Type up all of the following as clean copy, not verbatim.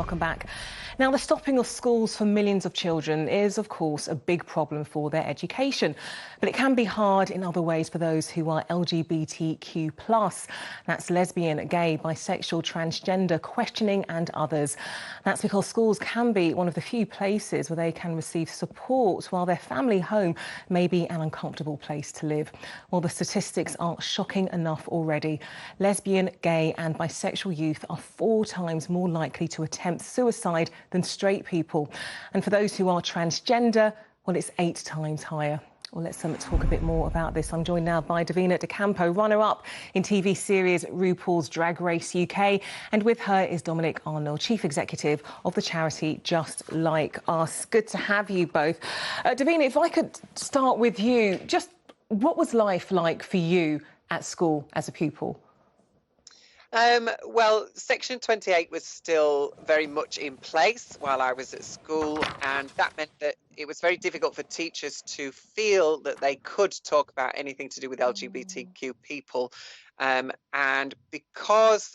Welcome back. Now, the stopping of schools for millions of children is, of course, a big problem for their education. But it can be hard in other ways for those who are LGBTQ+. That's lesbian, gay, bisexual, transgender, questioning and others. That's because schools can be one of the few places where they can receive support while their family home may be an uncomfortable place to live. Well, the statistics are shocking enough already. Lesbian, gay and bisexual youth are 4 times more likely to attempt suicide than straight people. And for those who are transgender, well, it's 8 times higher. Well, let's talk a bit more about this. I'm joined now by Davina De Campo, runner-up in TV series RuPaul's Drag Race UK. And with her is Dominic Arnold, Chief Executive of the charity Just Like Us. Good to have you both. Davina, if I could start with you, just what was life like for you at school as a pupil? Well, Section 28 was still very much in place while I was at school, and that meant that it was very difficult for teachers to feel that they could talk about anything to do with LGBTQ people. And because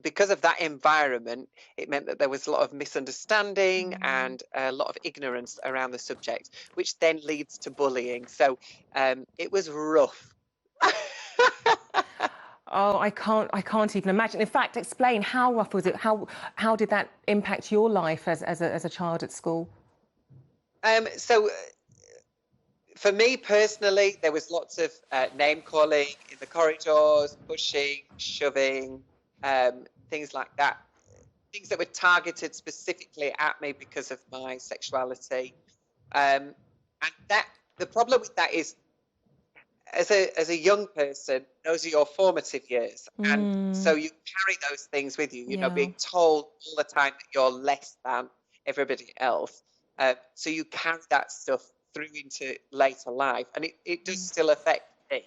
of that environment, it meant that there was a lot of misunderstanding and a lot of ignorance around the subject, which then leads to bullying. So it was rough. Oh, I can't even imagine. In fact, explain, how rough was it? How did that impact your life as a child at school? So for me personally, there was lots of name calling in the corridors, pushing, shoving, things like that. Things that were targeted specifically at me because of my sexuality. And the problem with that is, as a young person, those are your formative years. And so you carry those things with you, you know, being told all the time that you're less than everybody else. So you carry that stuff through into later life, and it does still affect me.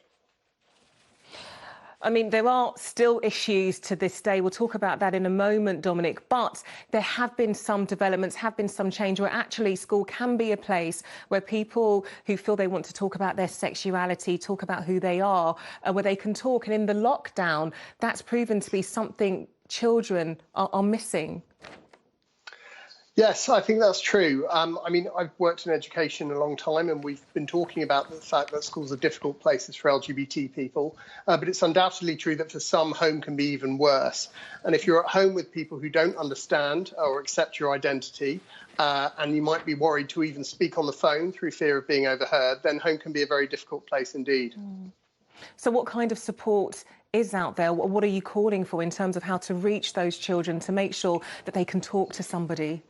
I mean, there are still issues to this day. We'll talk about that in a moment, Dominic, but there have been some developments, have been some change where actually school can be a place where people who feel they want to talk about their sexuality, talk about who they are, where they can talk. And in the lockdown, that's proven to be something children are missing. Yes, I think that's true. I mean, I've worked in education a long time, and we've been talking about the fact that schools are difficult places for LGBT people. But it's undoubtedly true that for some, home can be even worse. And if you're at home with people who don't understand or accept your identity, and you might be worried to even speak on the phone through fear of being overheard, then home can be a very difficult place indeed. So what kind of support is out there? What are you calling for in terms of how to reach those children to make sure that they can talk to somebody?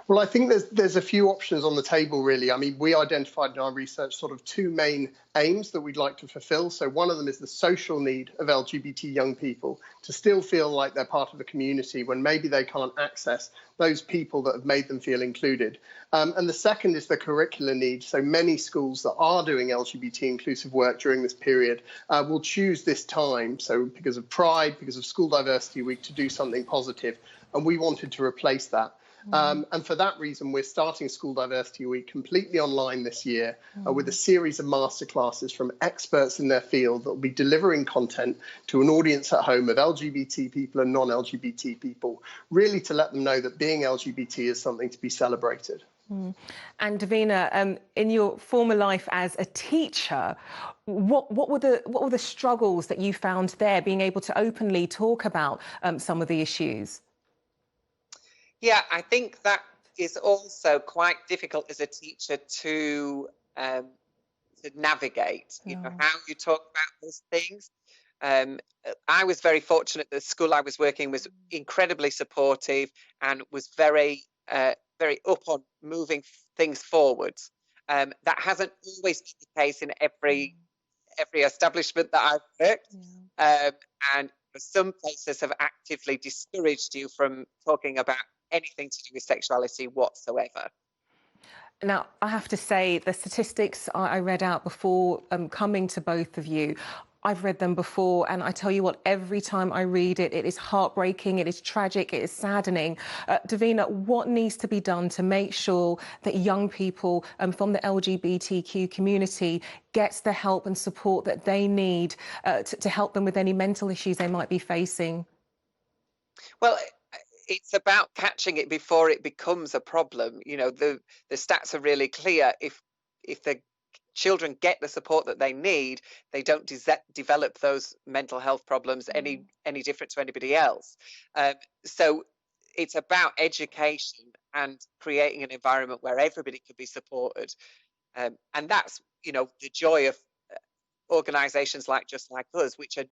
Well, I think there's a few options on the table, really. I mean, we identified in our research sort of 2 main aims that we'd like to fulfill. So one of them is the social need of LGBT young people to still feel like they're part of the community when maybe they can't access those people that have made them feel included. And the second is the curricular need. So many schools that are doing LGBT inclusive work during this period will choose this time, so because of Pride, because of School Diversity Week, to do something positive. And we wanted to replace that. And for that reason, we're starting School Diversity Week completely online this year with a series of masterclasses from experts in their field that will be delivering content to an audience at home of LGBT people and non-LGBT people, really to let them know that being LGBT is something to be celebrated. And Davina, in your former life as a teacher, what were the struggles that you found there, being able to openly talk about some of the issues? Yeah, I think that is also quite difficult as a teacher to navigate, you know, how you talk about those things. I was very fortunate that the school I was working was incredibly supportive and was very up on moving things forwards. That hasn't always been the case in every establishment that I've worked. And some places have actively discouraged you from talking about anything to do with sexuality whatsoever. Now, I have to say, the statistics I read out before coming to both of you, I've read them before, and I tell you what, every time I read it, it is heartbreaking, it is tragic, it is saddening. Davina, what needs to be done to make sure that young people from the LGBTQ community gets the help and support that they need to help them with any mental issues they might be facing? Well, it's about catching it before it becomes a problem. You know, the stats are really clear. If the children get the support that they need, they don't develop those mental health problems any different to anybody else. So it's about education and creating an environment where everybody can be supported. And that's, you know, the joy of organisations like Just Like Us, which are